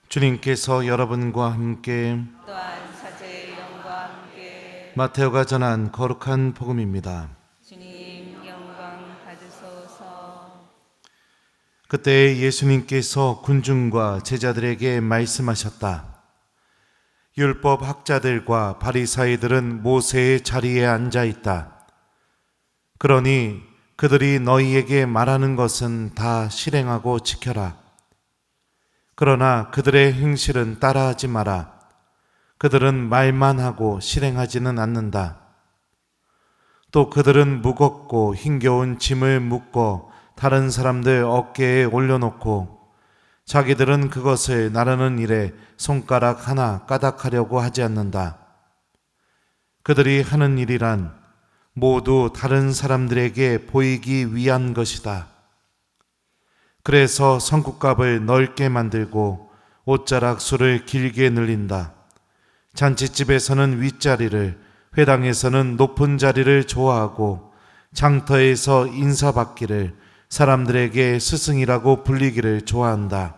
주님께서 여러분과 함께 또한 사제의 영과 함께 마테오가 전한 거룩한 복음입니다. 주님 영광 받으소서. 그때 예수님께서 군중과 제자들에게 말씀하셨다. 율법 학자들과 바리사이들은 모세의 자리에 앉아 있다. 그러니 그들이 너희에게 말하는 것은 다 실행하고 지켜라. 그러나 그들의 행실은 따라하지 마라. 그들은 말만 하고 실행하지는 않는다. 또 그들은 무겁고 힘겨운 짐을 묶어 다른 사람들 어깨에 올려놓고 자기들은 그것을 나르는 일에 손가락 하나 까닥하려고 하지 않는다. 그들이 하는 일이란 모두 다른 사람들에게 보이기 위한 것이다. 그래서 성국갑을 넓게 만들고 옷자락 수를 길게 늘린다. 잔치집에서는 윗자리를, 회당에서는 높은 자리를 좋아하고 장터에서 인사받기를, 사람들에게 스승이라고 불리기를 좋아한다.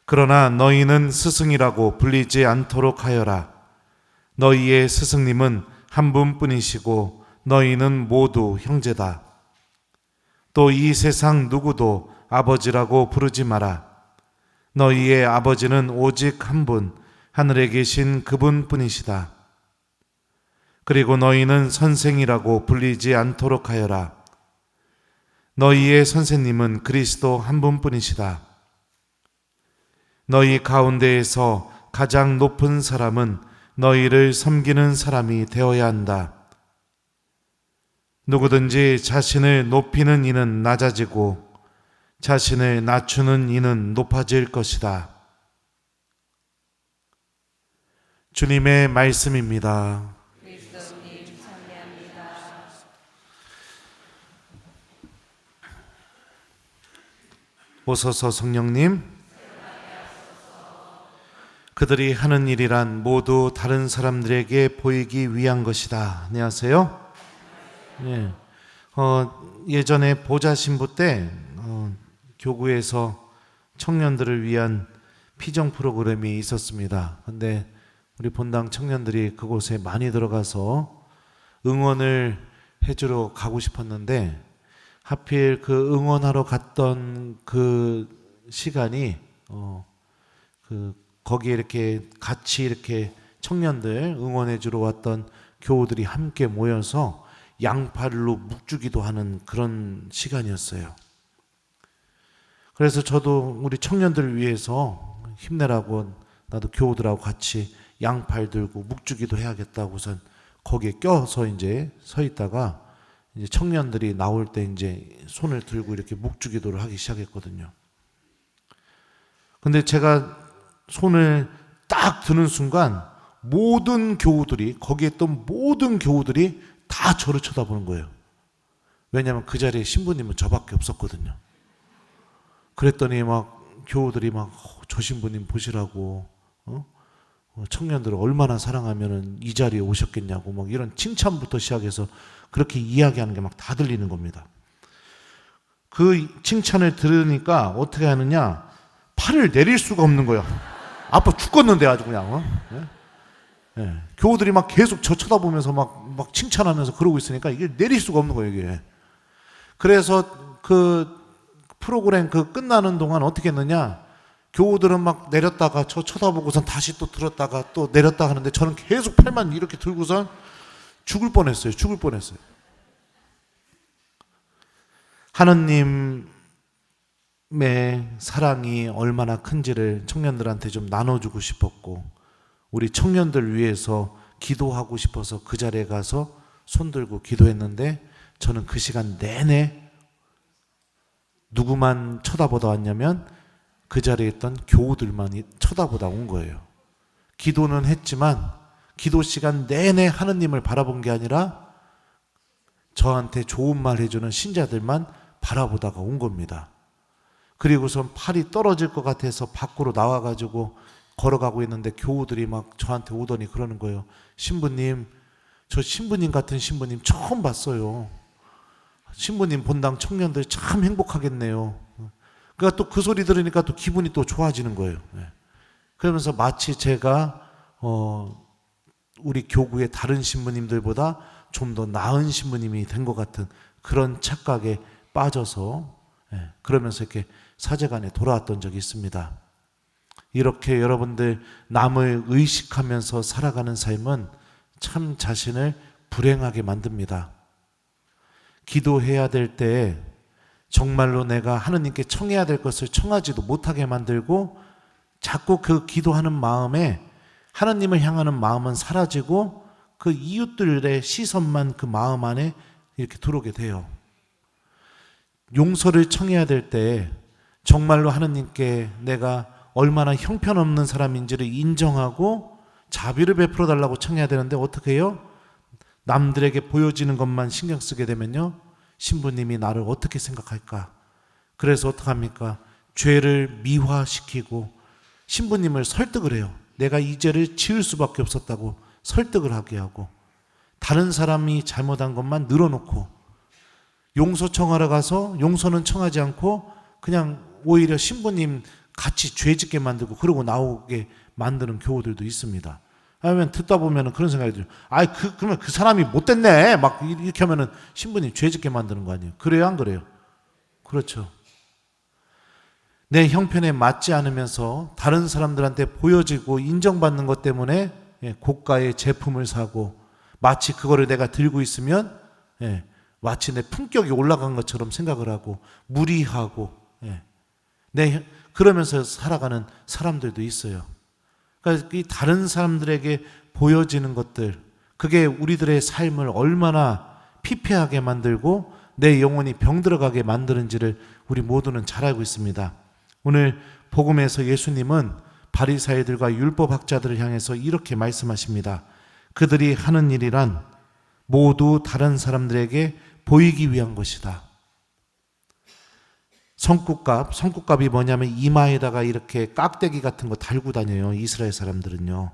그러나 너희는 스승이라고 불리지 않도록 하여라. 너희의 스승님은 한 분뿐이시고 너희는 모두 형제다. 또 이 세상 누구도 아버지라고 부르지 마라. 너희의 아버지는 오직 한 분, 하늘에 계신 그분뿐이시다. 그리고 너희는 선생이라고 불리지 않도록 하여라. 너희의 선생님은 그리스도 한 분뿐이시다. 너희 가운데에서 가장 높은 사람은 너희를 섬기는 사람이 되어야 한다. 누구든지 자신을 높이는 이는 낮아지고 자신을 낮추는 이는 높아질 것이다. 주님의 말씀입니다. 그리스도님 찬미합니다. 오소서 성령님. 그들이 하는 일이란 모두 다른 사람들에게 보이기 위한 것이다. 안녕하세요. 예. 예전에 보좌신부 때 교구에서 청년들을 위한 피정 프로그램이 있었습니다. 근데 우리 본당 청년들이 그곳에 많이 들어가서 응원을 해주러 가고 싶었는데 하필 그 응원하러 갔던 그 시간이 거기에 이렇게 같이 이렇게 청년들 응원해주러 왔던 교우들이 함께 모여서 양팔로 묵주기도 하는 그런 시간이었어요. 그래서 저도 우리 청년들을 위해서 힘내라고 나도 교우들하고 같이 양팔 들고 묵주기도 해야겠다고 우선 거기에 껴서 이제 서 있다가 이제 청년들이 나올 때 이제 손을 들고 이렇게 묵주기도를 하기 시작했거든요. 근데 제가 손을 딱 드는 순간 모든 교우들이 거기에 있던 모든 교우들이 다 저를 쳐다보는 거예요. 왜냐하면 그 자리에 신부님은 저밖에 없었거든요. 그랬더니 막 교우들이 막 저 신부님 보시라고 청년들을 얼마나 사랑하면은 이 자리에 오셨겠냐고 막 이런 칭찬부터 시작해서 그렇게 이야기하는 게 막 다 들리는 겁니다. 그 칭찬을 들으니까 어떻게 하느냐, 팔을 내릴 수가 없는 거예요. 아파 죽겠는데 아주 그냥. 예. 교우들이 막 계속 저 쳐다보면서 막 칭찬하면서 그러고 있으니까 이게 내릴 수가 없는 거예요, 이게. 그래서 그 프로그램 그 끝나는 동안 어떻게 했느냐, 교우들은 막 내렸다가 저 쳐다보고선 다시 또 들었다가 또 내렸다 하는데 저는 계속 팔만 이렇게 들고선 죽을 뻔했어요. 하느님의 사랑이 얼마나 큰지를 청년들한테 좀 나눠주고 싶었고, 우리 청년들 위해서 기도하고 싶어서 그 자리에 가서 손들고 기도했는데 저는 그 시간 내내 누구만 쳐다보다 왔냐면 그 자리에 있던 교우들만 쳐다보다 온 거예요. 기도는 했지만 기도 시간 내내 하느님을 바라본 게 아니라 저한테 좋은 말 해주는 신자들만 바라보다가 온 겁니다. 그리고선 팔이 떨어질 것 같아서 밖으로 나와가지고 걸어가고 있는데 교우들이 막 저한테 오더니 그러는 거예요. 신부님, 저 신부님 같은 신부님 처음 봤어요. 신부님 본당 청년들 참 행복하겠네요. 그러니까 또 그 소리 들으니까 또 기분이 또 좋아지는 거예요. 그러면서 마치 제가 우리 교구의 다른 신부님들보다 좀 더 나은 신부님이 된 것 같은 그런 착각에 빠져서 그러면서 이렇게 사제관에 돌아왔던 적이 있습니다. 이렇게 여러분들 남을 의식하면서 살아가는 삶은 참 자신을 불행하게 만듭니다. 기도해야 될 때 정말로 내가 하느님께 청해야 될 것을 청하지도 못하게 만들고 자꾸 그 기도하는 마음에 하느님을 향하는 마음은 사라지고 그 이웃들의 시선만 그 마음 안에 이렇게 들어오게 돼요. 용서를 청해야 될 때 정말로 하느님께 내가 얼마나 형편없는 사람인지를 인정하고 자비를 베풀어 달라고 청해야 되는데 어떻게 해요? 남들에게 보여지는 것만 신경 쓰게 되면요, 신부님이 나를 어떻게 생각할까? 그래서 어떡합니까? 죄를 미화시키고 신부님을 설득을 해요. 내가 이 죄를 지을 수밖에 없었다고 설득을 하게 하고, 다른 사람이 잘못한 것만 늘어놓고, 용서 청하러 가서 용서는 청하지 않고 그냥 오히려 신부님 같이 죄 짓게 만들고 그러고 나오게 만드는 교우들도 있습니다. 아니면 듣다 보면 그런 생각이 들어요. 그러면 그 사람이 못됐네. 막 이렇게 하면은 신부님 죄 짓게 만드는 거 아니에요? 그래요, 안 그래요? 그렇죠. 내 형편에 맞지 않으면서 다른 사람들한테 보여지고 인정받는 것 때문에 고가의 제품을 사고 마치 그거를 내가 들고 있으면 마치 내 품격이 올라간 것처럼 생각을 하고 무리하고 그러면서 살아가는 사람들도 있어요. 그러니까 이 다른 사람들에게 보여지는 것들, 그게 우리들의 삶을 얼마나 피폐하게 만들고 내 영혼이 병들어가게 만드는지를 우리 모두는 잘 알고 있습니다. 오늘 복음에서 예수님은 바리사이들과 율법학자들을 향해서 이렇게 말씀하십니다. 그들이 하는 일이란 모두 다른 사람들에게 보이기 위한 것이다. 성국갑이 뭐냐면 이마에다가 이렇게 깍대기 같은 거 달고 다녀요. 이스라엘 사람들은요.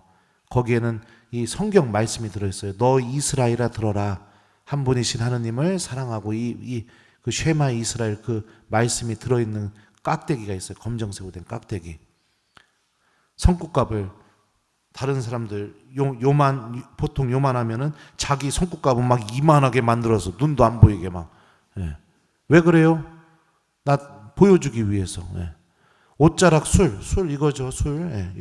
거기에는 이 성경 말씀이 들어있어요. 너 이스라엘아 들어라. 한 분이신 하느님을 사랑하고 그 쉐마 이스라엘 그 말씀이 들어있는 깍대기가 있어요. 검정색으로 된 깍대기. 성국갑을 다른 사람들 보통 요만하면은 자기 손국갑은 막 이만하게 만들어서 눈도 안 보이게 막. 왜 그래요? 나 보여주기 위해서. 옷자락 술 이거죠. 술.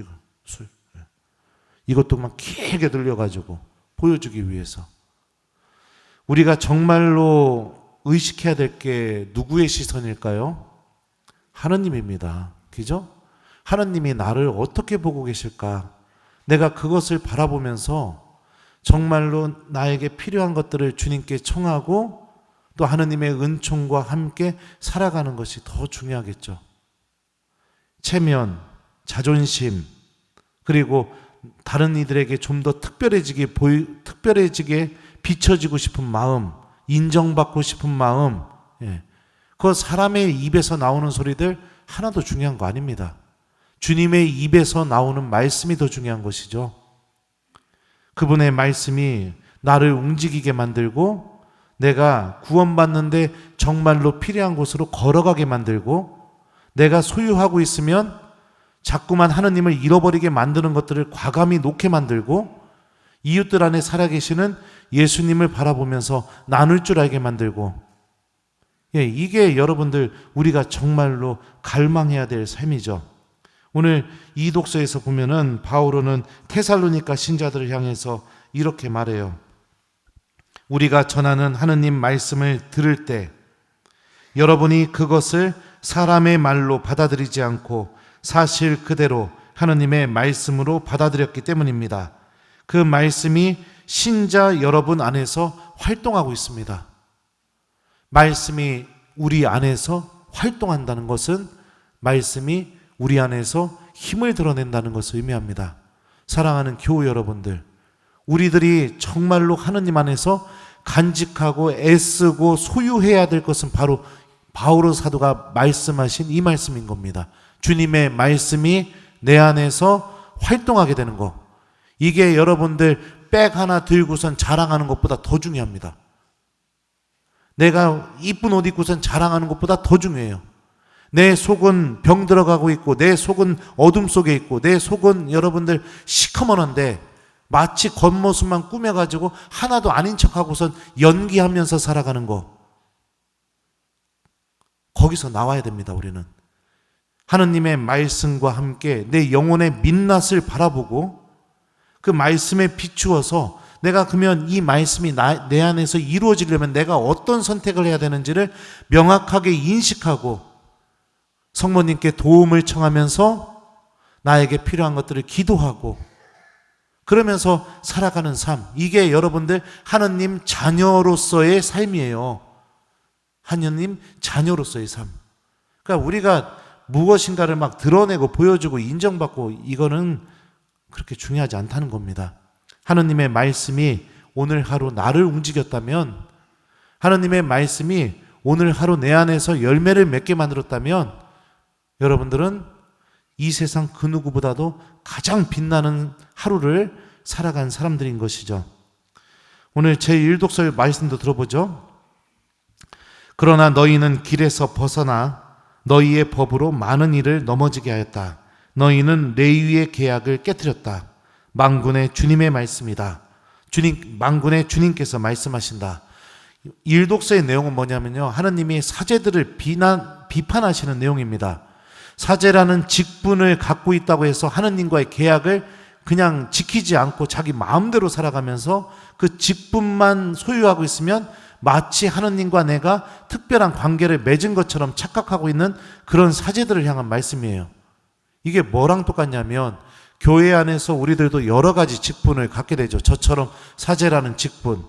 이것도 막 길게 들려가지고 보여주기 위해서. 우리가 정말로 의식해야 될 게 누구의 시선일까요? 하느님입니다. 그죠? 하느님이 나를 어떻게 보고 계실까? 내가 그것을 바라보면서 정말로 나에게 필요한 것들을 주님께 청하고 또 하느님의 은총과 함께 살아가는 것이 더 중요하겠죠. 체면, 자존심, 그리고 다른 이들에게 좀 더 특별해지게 비춰지고 싶은 마음, 인정받고 싶은 마음, 그 사람의 입에서 나오는 소리들 하나도 중요한 거 아닙니다. 주님의 입에서 나오는 말씀이 더 중요한 것이죠. 그분의 말씀이 나를 움직이게 만들고 내가 구원받는데 정말로 필요한 곳으로 걸어가게 만들고 내가 소유하고 있으면 자꾸만 하느님을 잃어버리게 만드는 것들을 과감히 놓게 만들고 이웃들 안에 살아계시는 예수님을 바라보면서 나눌 줄 알게 만들고 이게 여러분들 우리가 정말로 갈망해야 될 삶이죠. 오늘 이 독서에서 보면은 바오로는 테살로니가 신자들을 향해서 이렇게 말해요. 우리가 전하는 하느님 말씀을 들을 때 여러분이 그것을 사람의 말로 받아들이지 않고 사실 그대로 하느님의 말씀으로 받아들였기 때문입니다. 그 말씀이 신자 여러분 안에서 활동하고 있습니다. 말씀이 우리 안에서 활동한다는 것은 말씀이 우리 안에서 힘을 드러낸다는 것을 의미합니다. 사랑하는 교우 여러분들, 우리들이 정말로 하느님 안에서 간직하고 애쓰고 소유해야 될 것은 바로 바오로 사도가 말씀하신 이 말씀인 겁니다. 주님의 말씀이 내 안에서 활동하게 되는 것, 이게 여러분들 백 하나 들고선 자랑하는 것보다 더 중요합니다. 내가 이쁜 옷 입고선 자랑하는 것보다 더 중요해요. 내 속은 병 들어가고 있고, 내 속은 어둠 속에 있고, 내 속은 여러분들 시커먼한데 마치 겉모습만 꾸며가지고 하나도 아닌 척하고선 연기하면서 살아가는 거, 거기서 나와야 됩니다. 우리는 하느님의 말씀과 함께 내 영혼의 민낯을 바라보고 그 말씀에 비추어서 내가 그러면 이 말씀이 내 안에서 이루어지려면 내가 어떤 선택을 해야 되는지를 명확하게 인식하고 성모님께 도움을 청하면서 나에게 필요한 것들을 기도하고 그러면서 살아가는 삶, 이게 여러분들 하느님 자녀로서의 삶이에요. 하느님 자녀로서의 삶. 그러니까 우리가 무엇인가를 막 드러내고 보여주고 인정받고 이거는 그렇게 중요하지 않다는 겁니다. 하느님의 말씀이 오늘 하루 나를 움직였다면, 하느님의 말씀이 오늘 하루 내 안에서 열매를 맺게 만들었다면 여러분들은 이 세상 그 누구보다도 가장 빛나는 하루를 살아간 사람들인 것이죠. 오늘 제1독설 말씀도 들어보죠. 그러나 너희는 길에서 벗어나 너희의 법으로 많은 일을 넘어지게 하였다. 너희는 레위의 계약을 깨뜨렸다. 만군의 주님의 말씀이다. 만군의 주님께서 말씀하신다. 1독서의 내용은 뭐냐면요, 하느님이 사제들을 비판하시는 내용입니다. 사제라는 직분을 갖고 있다고 해서 하느님과의 계약을 그냥 지키지 않고 자기 마음대로 살아가면서 그 직분만 소유하고 있으면 마치 하느님과 내가 특별한 관계를 맺은 것처럼 착각하고 있는 그런 사제들을 향한 말씀이에요. 이게 뭐랑 똑같냐면 교회 안에서 우리들도 여러 가지 직분을 갖게 되죠. 저처럼 사제라는 직분,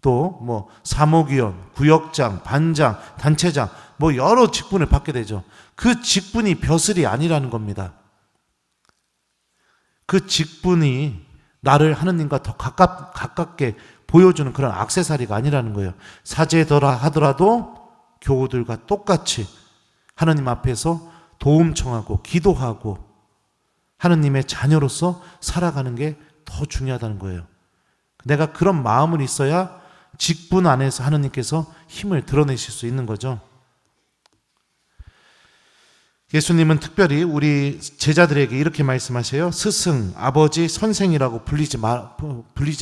또 뭐 사목위원, 구역장, 반장, 단체장, 뭐 여러 직분을 받게 되죠. 그 직분이 벼슬이 아니라는 겁니다. 그 직분이 나를 하느님과 더 가깝게 보여주는 그런 액세서리가 아니라는 거예요. 사제더라 하더라도 교우들과 똑같이 하느님 앞에서 도움 청하고 기도하고 하느님의 자녀로서 살아가는 게 더 중요하다는 거예요. 내가 그런 마음을 있어야 직분 안에서 하느님께서 힘을 드러내실 수 있는 거죠. 예수님은 특별히 우리 제자들에게 이렇게 말씀하세요. 스승, 아버지, 선생이라고 불리지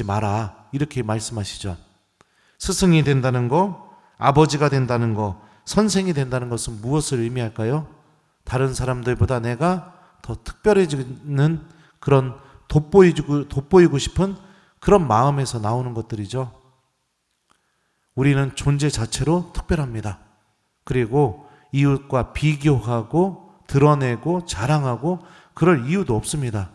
마라. 이렇게 말씀하시죠. 스승이 된다는 거, 아버지가 된다는 거, 선생이 된다는 것은 무엇을 의미할까요? 다른 사람들보다 내가 더 특별해지는 그런 돋보이고 싶은 그런 마음에서 나오는 것들이죠. 우리는 존재 자체로 특별합니다. 그리고 이웃과 비교하고 드러내고 자랑하고 그럴 이유도 없습니다.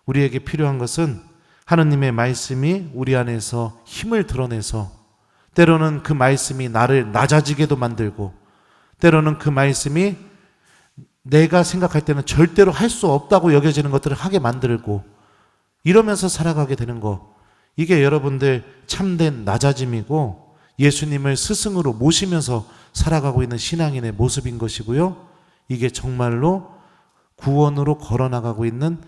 우리에게 필요한 것은 하느님의 말씀이 우리 안에서 힘을 드러내서 때로는 그 말씀이 나를 낮아지게도 만들고 때로는 그 말씀이 내가 생각할 때는 절대로 할 수 없다고 여겨지는 것들을 하게 만들고 이러면서 살아가게 되는 거, 이게 여러분들 참된 낮아짐이고 예수님을 스승으로 모시면서 살아가고 있는 신앙인의 모습인 것이고요. 이게 정말로 구원으로 걸어나가고 있는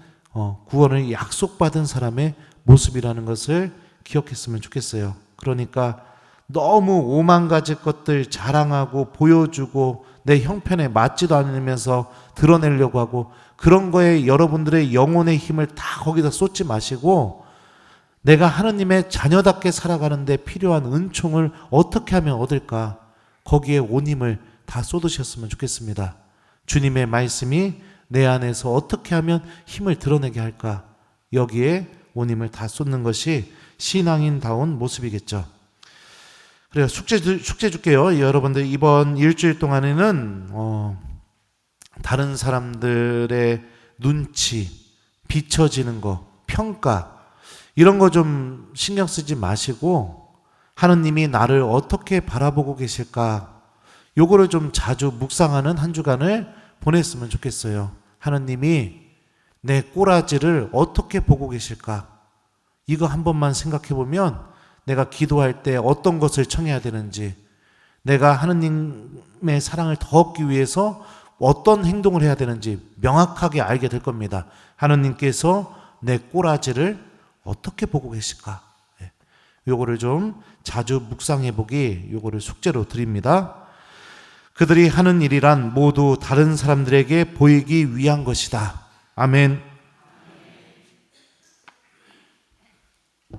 구원을 약속받은 사람의 모습이라는 것을 기억했으면 좋겠어요. 그러니까 너무 오만 가지 것들 자랑하고 보여주고 내 형편에 맞지도 않으면서 드러내려고 하고 그런 거에 여러분들의 영혼의 힘을 다 거기다 쏟지 마시고 내가 하느님의 자녀답게 살아가는데 필요한 은총을 어떻게 하면 얻을까, 거기에 온 힘을 다 쏟으셨으면 좋겠습니다. 주님의 말씀이 내 안에서 어떻게 하면 힘을 드러내게 할까, 여기에 온 힘을 다 쏟는 것이 신앙인다운 모습이겠죠. 그래요. 숙제 줄게요. 여러분들 이번 일주일 동안에는 다른 사람들의 눈치, 비춰지는 거, 평가 이런 거 좀 신경 쓰지 마시고 하느님이 나를 어떻게 바라보고 계실까, 요거를 좀 자주 묵상하는 한 주간을 보냈으면 좋겠어요. 하느님이 내 꼬라지를 어떻게 보고 계실까? 이거 한 번만 생각해 보면 내가 기도할 때 어떤 것을 청해야 되는지, 내가 하느님의 사랑을 더 얻기 위해서 어떤 행동을 해야 되는지 명확하게 알게 될 겁니다. 하느님께서 내 꼬라지를 어떻게 보고 계실까? 요거를 좀 자주 묵상해 보기, 요거를 숙제로 드립니다. 그들이 하는 일이란 모두 다른 사람들에게 보이기 위한 것이다. 아멘.